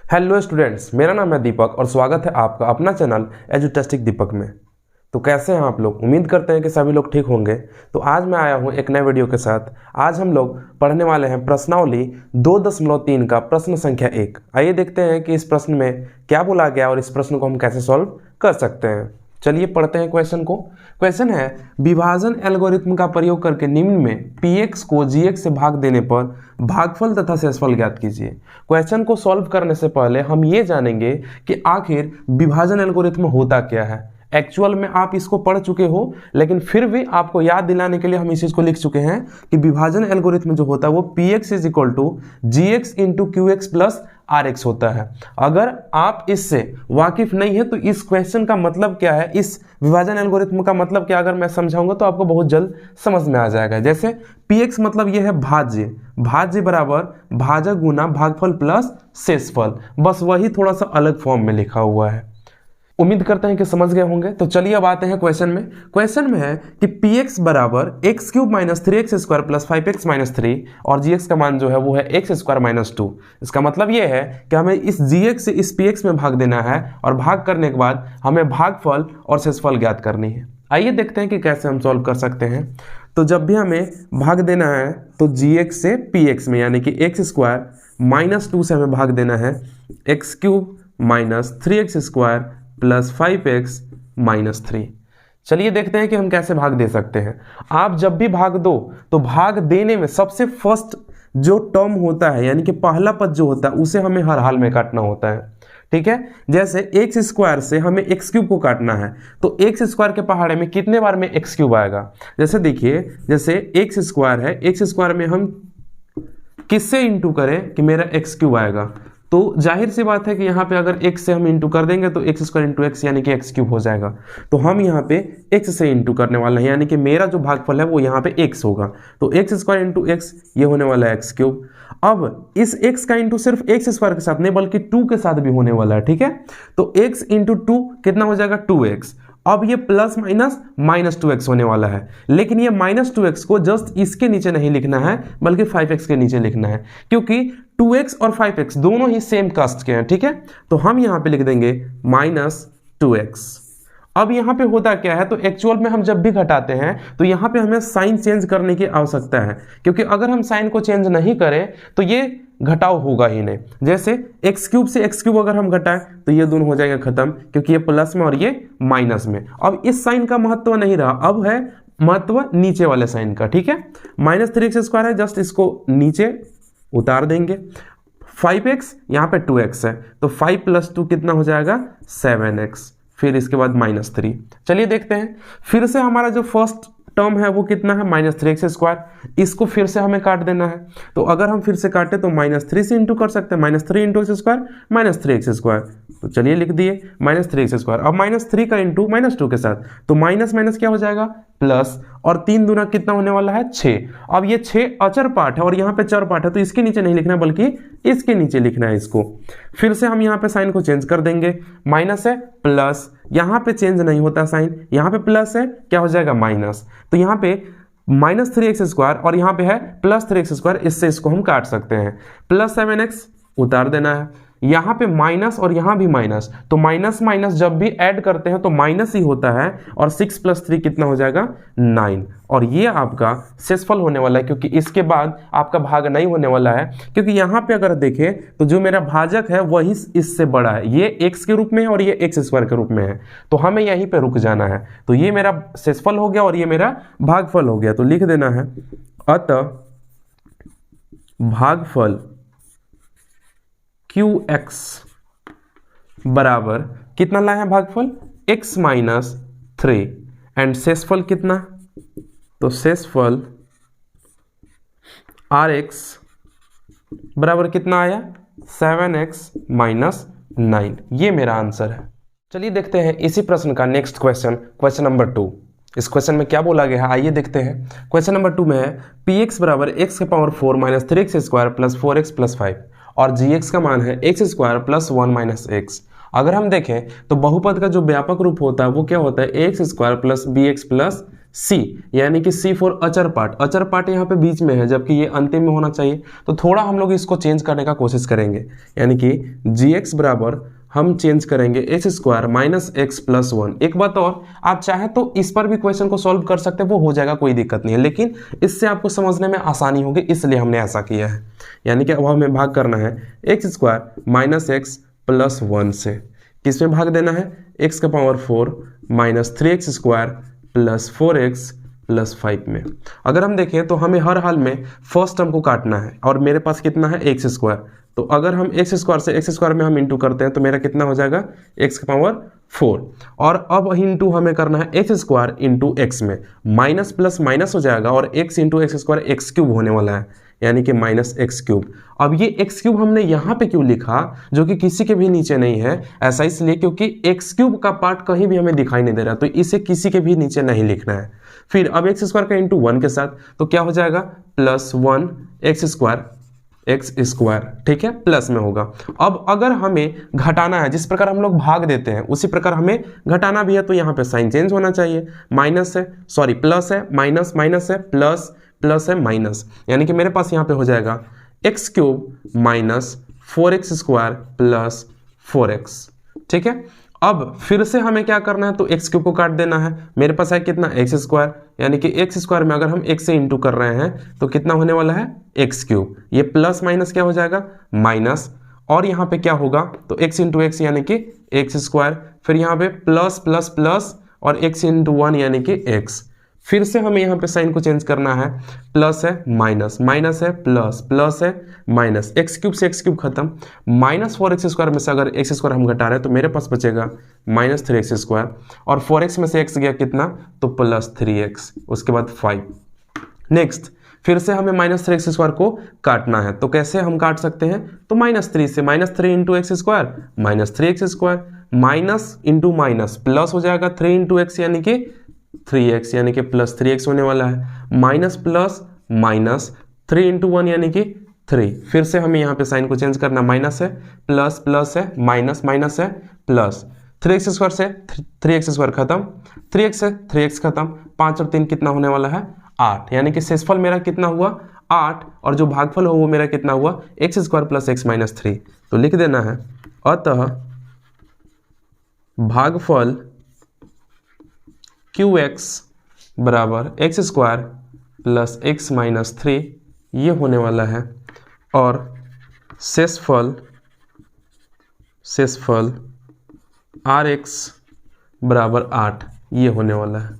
Hello students, मेरा नाम है दीपक और स्वागत है आपका अपना चैनल एजुटेस्टिक दीपक में। तो कैसे हैं आप लोग? उम्मीद करते हैं कि सभी लोग ठीक होंगे। तो आज मैं आया हूं एक नए वीडियो के साथ। आज हम लोग पढ़ने वाले हैं प्रश्नावली 2.3 का प्रश्न संख्या 1। आइए देखते हैं कि इस प्रश्न में क्या बोला गया और इस प्रश्न को हम कैसे सॉल्व कर सकते हैं। चलिए पढ़ते हैं क्वेश्चन को। क्वेश्चन है, विभाजन एल्गोरिथम का प्रयोग करके निम्न में px को gx से भाग देने पर भागफल तथा शेषफल ज्ञात कीजिए। क्वेश्चन को सॉल्व करने से पहले हम ये जानेंगे कि आखिर विभाजन एल्गोरिथम होता क्या है। एक्चुअल में आप इसको पढ़ चुके हो, लेकिन फिर भी आपको याद दिलाने के लिए हम इस चीज को लिख चुके हैं कि विभाजन एल्गोरिथम जो होता है वो px = gx × qx + rx होता है। अगर आप इससे वाकिफ नहीं है तो इस क्वेश्चन का मतलब क्या है, इस विभाजन एल्गोरिथम का मतलब क्या, अगर मैं समझाऊंगा तो आपको बहुत जल्द समझ में आ जाएगा। जैसे px मतलब ये है भाज्य, भाज्य बराबर भाजक गुना भागफल प्लस शेषफल, बस वही थोड़ा सा अलग फॉर्म में लिखा हुआ है। उम्मीद करते हैं कि समझ गए होंगे। तो चलिए अब आते हैं क्वेश्चन में। क्वेश्चन में है कि px बराबर x³ - 3x² + 5x - 3 और gx का मान जो है वो है x² - 2। इसका मतलब ये है कि हमें इस gx से इस px में भाग देना है और भाग करने के बाद हमें भागफल और शेषफल ज्ञात करनी है। आइए देखते हैं कि कैसे हम सॉल्व कर सकते हैं। तो जब भी हमें भाग देना है तो gx से px में यानी कि x² - 2 से हमें भाग देना है x³ - 3x² + 5x - 3। चलिए देखते हैं कि हम कैसे भाग दे सकते हैं। आप जब भी भाग दो तो भाग देने में सबसे फर्स्ट जो टर्म होता है यानी कि पहला पद जो होता है उसे हमें हर हाल में काटना होता है। ठीक है, जैसे x² से हमें x³ को काटना है तो x² के पहाड़े में कितने बार में x³ आएगा। जैसे देखिए, जैसे x² है, x² में हम किससे इंटू करें कि मेरा x³ आएगा, तो जाहिर सी बात है कि यहाँ पे अगर x से हम इंटू कर देंगे तो x² × x यानी कि x³ हो जाएगा। तो हम यहाँ पे x से इंटू करने वाले हैं यानी कि मेरा जो भागफल है वो यहाँ पे x होगा। तो x² × x ये होने वाला है x³। अब इस x का इंटू सिर्फ x² के साथ नहीं बल्कि 2 के साथ भी होने वाला है। ठीक है, तो x × 2 कितना हो जाएगा 2x। अब ये प्लस माइनस -2x होने वाला है, लेकिन ये -2x को जस्ट इसके नीचे नहीं लिखना है बल्कि 5x के नीचे लिखना है, क्योंकि 2x और 5x दोनों ही सेम कास्ट के हैं। ठीक है, तो हम यहाँ पे लिख देंगे -2x। अब यहाँ पे होता क्या है, तो एक्चुअल में हम जब भी घटाते हैं तो यहाँ पे हमें साइन चेंज करने की आवश्यकता है, क्योंकि अगर हम साइन को चेंज नहीं करें तो ये घटाव होगा ही नहीं। जैसे x³ से x³ अगर हम घटाएं तो ये दोनों हो जाएगा खत्म, क्योंकि ये प्लस में और ये माइनस में। अब इस साइन का महत्व नहीं रहा, अब है महत्व नीचे वाले साइन का। ठीक है, -3x² है, जस्ट इसको नीचे उतार देंगे। 5x यहाँ पे 2x है तो 5 + 2 कितना हो जाएगा 7x, फिर इसके बाद -3। चलिए देखते हैं, फिर से हमारा जो फर्स्ट टर्म है वो कितना है -3x²। इसको फिर से हमें काट देना है, तो अगर हम फिर से काटे तो -3 से इंटू कर सकते हैं, -3 × x² - 3x²। तो चलिए लिख दिए -3x²। अब -3 का इंटू -2 के साथ तो माइनस माइनस क्या हो जाएगा प्लस, और 3 दूना कितना होने वाला है 6। अब ये 6 अचर पार्ट है और यहाँ पे चर पार्ट है, तो इसके नीचे नहीं लिखना बल्कि इसके नीचे लिखना है इसको। फिर से हम यहाँ पे साइन को चेंज कर देंगे, माइनस है प्लस, यहाँ पे चेंज नहीं होता साइन, यहाँ पे प्लस है क्या हो जाएगा माइनस। तो यहाँ पे -3x² और यहाँ पे है +3x², इससे इसको हम काट सकते हैं। +7x उतार देना है, यहाँ पे माइनस और यहाँ भी माइनस, तो माइनस माइनस जब भी ऐड करते हैं तो माइनस ही होता है, और 6 + 3 कितना हो जाएगा 9। और ये आपका शेषफल होने वाला है, क्योंकि इसके बाद आपका भाग नहीं होने वाला है, क्योंकि यहाँ पे अगर देखें तो जो मेरा भाजक है वही इससे बड़ा है, ये x के रूप में है और ये x² के रूप में है, तो हमें यहीं पे रुक जाना है। तो ये मेरा शेषफल हो गया और ये मेरा भागफल हो गया। तो लिख देना है, अतः भागफल qx बराबर कितना लाए हैं भागफल x - 3 एंड शेषफल कितना, तो शेषफल rx बराबर कितना आया 7x - 9। ये मेरा आंसर है। चलिए देखते हैं इसी प्रश्न का नेक्स्ट क्वेश्चन, क्वेश्चन नंबर 2। इस क्वेश्चन में क्या बोला गया है आइए देखते हैं। क्वेश्चन नंबर 2 में है px बराबर x⁴ - 3x² + 4x + 5 और gx का मान है x² + 1 - x। अगर हम देखें तो बहुपद का जो व्यापक रूप होता है वो क्या होता है ax² + bx + सी, यानी कि सी फॉर अचर पार्ट। अचर पार्ट यहाँ पे बीच में है जबकि ये अंतिम में होना चाहिए, तो थोड़ा हम लोग इसको चेंज करने का कोशिश करेंगे, यानी कि जी एक्स बराबर हम चेंज करेंगे x square minus x plus 1। एक बात और, आप चाहे तो इस पर भी क्वेश्चन को सॉल्व कर सकते हैं, वो हो जाएगा, कोई दिक्कत नहीं है, लेकिन इससे आपको समझने में आसानी होगी इसलिए हमने ऐसा किया है। यानी कि अब हमें भाग करना है x square minus x plus 1 से। किस में भाग देना है? एक्स का power 4 minus 3x square plus 4x plus 5 में। अगर हम देखें तो हमें हर हाल में फर्स्ट टर्म को काटना है, और मेरे पास कितना है? X square. तो अगर हम एक्स स्क्वायर से एक्स स्क्वायर में हम इंटू करते हैं तो मेरा कितना हो जाएगा? एक्स का पावर 4। और अब इंटू हमें करना है एक्स स्क्वायर इंटू एक्स में, माइनस प्लस माइनस हो जाएगा और x into x square x cube होने वाला है, यानी कि माइनस एक्स क्यूब। अब ये एक्स क्यूब हमने यहाँ पे क्यों लिखा जो कि किसी के भी नीचे नहीं है? ऐसा इसलिए क्योंकि एक्स क्यूब का पार्ट कहीं भी हमें दिखाई नहीं दे रहा, तो इसे किसी के भी नीचे नहीं लिखना है। फिर अब एक्स स्क्वायर का इंटू 1 के साथ तो क्या हो जाएगा? प्लस 1 एक्स स्क्वायर, ठीक है, प्लस में होगा। अब अगर हमें घटाना है, जिस प्रकार हम लोग भाग देते हैं उसी प्रकार हमें घटाना भी है, तो यहाँ पे साइन चेंज होना चाहिए। माइनस है, सॉरी प्लस है, माइनस माइनस है, प्लस प्लस है, माइनस, यानी कि मेरे पास यहाँ पे हो जाएगा x cube minus 4x square plus 4x, ठीक है। अब फिर से हमें क्या करना है? तो एक्स क्यूब को काट देना है। मेरे पास है कितना? एक्स स्क्वायर, यानी कि एक्स स्क्वायर में अगर हम एक्स से इंटू कर रहे हैं तो कितना होने वाला है? X cube. ये प्लस माइनस क्या हो जाएगा? माइनस, और यहाँ पे क्या होगा? तो एक्स इंटू एक्स यानी कि एक्स स्क्वायर, फिर यहाँ पे प्लस प्लस प्लस और एक्स इंटू 1 यानी कि एक्स। फिर से हमें यहाँ पे साइन को चेंज करना है, प्लस है माइनस, माइनस है प्लस, प्लस है माइनस, एक्स क्यूब से एक्स क्यूब खत्म, माइनस 4x स्क्वायर में से अगर एक्स स्क्वायर हम घटा रहे हैं तो मेरे पास बचेगा माइनस 3x स्क्वायर, और 4x में से x गया कितना? तो प्लस 3x, उसके बाद 5। नेक्स्ट फिर से हमें माइनस 3x स्क्वायर को काटना है, तो कैसे हम काट सकते हैं? तो माइनस 3 से, minus 3 into x square minus 3x square, minus into minus plus हो जाएगा 3 इंटू एक्स यानी कि 3x, यानी कि प्लस 3x होने वाला है, माइनस प्लस माइनस 3 इंटू 1 यानी कि 3। फिर से हमें यहाँ पे साइन को चेंज करना, माइनस है प्लस, प्लस है माइनस, माइनस है प्लस, 3x स्क्वायर से 3x स्क्वायर खत्म, 3x से 3x खत्म, 5 और 3 कितना होने वाला है? 8, यानी कि शेषफल मेरा कितना हुआ? 8, और जो भागफल हो वो मेरा कितना हुआ? X square plus x minus 3। तो लिख देना है अतः भागफल QX बराबर x square plus x minus 3 ये होने वाला है, और शेषफल RX बराबर 8 ये होने वाला है।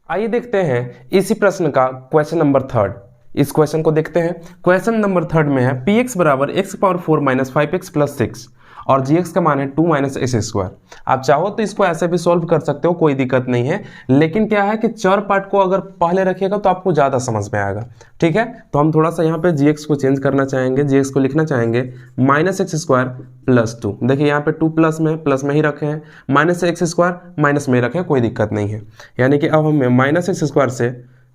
आइए देखते हैं इसी प्रश्न का क्वेश्चन नंबर 3। इस क्वेश्चन को देखते हैं। क्वेश्चन नंबर 3 में है px बराबर x power 4 minus 5x plus 6 और gx का मान है 2 माइनस एक्स स्क्वायर। आप चाहो तो इसको ऐसे भी सॉल्व कर सकते हो, कोई दिक्कत नहीं है, लेकिन क्या है कि चर पार्ट को अगर पहले रखिएगा तो आपको ज़्यादा समझ में आएगा, ठीक है। तो हम थोड़ा सा यहाँ पे gx को चेंज करना चाहेंगे, gx को लिखना चाहेंगे माइनस एक्स स्क्वायर प्लस 2। देखिए यहाँ पे 2 प्लस में ही रखे हैं, माइनस एक्स स्क्वायर माइनस में रखे हैं, कोई दिक्कत नहीं है। यानी कि अब हमें माइनस एक्स स्क्वायर से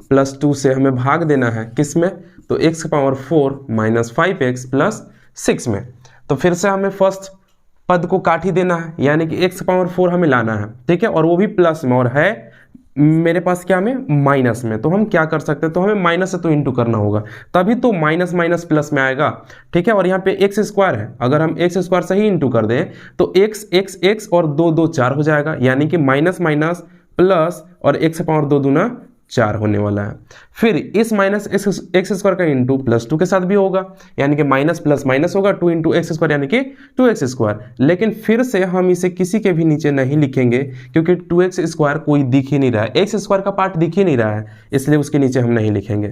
प्लस 2 से हमें भाग देना है किस में? तो x power 4 minus 5x plus 6 में। तो फिर से हमें फर्स्ट पद को काट ही देना है, यानी कि एक्स पावर 4 हमें लाना है, ठीक है, और वो भी प्लस में, और है मेरे पास क्या में? माइनस में। तो हम क्या कर सकते हैं? तो हमें माइनस से तो इंटू करना होगा, तभी तो माइनस माइनस प्लस में आएगा, ठीक है। और यहाँ पे एक्स स्क्वायर है, अगर हम एक्स स्क्वायर से ही इंटू कर दें तो एक्स एक्स एक्स और 2 2 4 हो जाएगा, यानी कि माइनस माइनस प्लस और एक्स पावर 2 दूना 4 होने वाला है। फिर इस माइनस एक्स स्क्वायर का इंटू प्लस 2 के साथ भी होगा, यानी कि माइनस प्लस माइनस होगा, 2 इंटू एक्स स्क्वायर यानी कि 2x स्क्वायर। लेकिन फिर से हम इसे किसी के भी नीचे नहीं लिखेंगे क्योंकि 2x स्क्वायर कोई दिख ही नहीं रहा है, एक्स स्क्वायर का पार्ट दिख ही नहीं रहा है, इसलिए उसके नीचे हम नहीं लिखेंगे।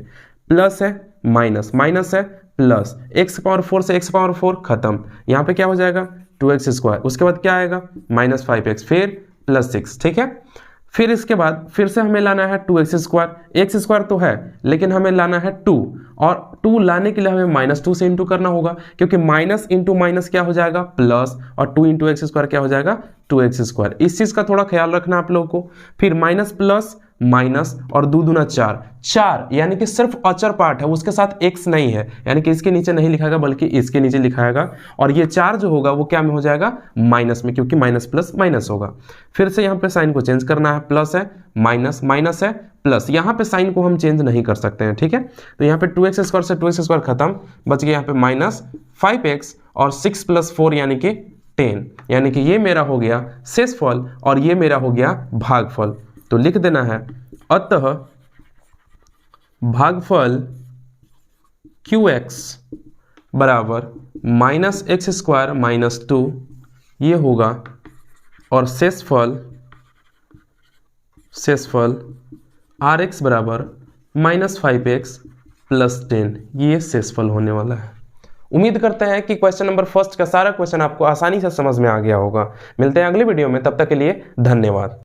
प्लस है माइनस, माइनस है प्लस, एक्स पावर 4 से एक्स पावर 4 खत्म, यहाँ पे क्या हो जाएगा? 2x स्क्वायर, उसके बाद क्या आएगा? माइनस 5x, फिर प्लस 6, ठीक है। फिर इसके बाद फिर से हमें लाना है 2x स्क्वायर, एक्स स्क्वायर तो है लेकिन हमें लाना है 2, और 2 लाने के लिए हमें माइनस 2 से इंटू करना होगा, क्योंकि माइनस इंटू माइनस क्या हो जाएगा? प्लस, और 2 इंटू एक्स स्क्वायर क्या हो जाएगा? 2x square. इस चीज़ का थोड़ा ख्याल रखना आप लोगों को। फिर माइनस प्लस माइनस और 2 दूना 4, यानी कि सिर्फ अचर पार्ट है, उसके साथ x नहीं है, यानी कि इसके नीचे नहीं लिखाएगा बल्कि इसके नीचे लिखाएगा, और ये 4 जो होगा वो क्या में हो जाएगा? माइनस में, क्योंकि माइनस प्लस माइनस होगा। फिर से यहाँ पे साइन को चेंज करना है, प्लस है माइनस, माइनस है प्लस, यहाँ पे साइन को हम चेंज नहीं कर सकते हैं, ठीक है। तो यहाँ पे 2x स्क्वायर से 2x स्क्वायर खत्म, बच गया यहाँ पे माइनस 5x और 6 + 4 यानी कि 10, यानी कि ये मेरा हो गया शेषफल और ये मेरा हो गया भागफल। तो लिख देना है अतः भागफल qx बराबर -x² - 2 ये होगा, और शेषफल rx बराबर -5x + 10 ये शेषफल होने वाला है। उम्मीद करते हैं कि क्वेश्चन नंबर फर्स्ट का सारा क्वेश्चन आपको आसानी से समझ में आ गया होगा। मिलते हैं अगले वीडियो में, तब तक के लिए धन्यवाद।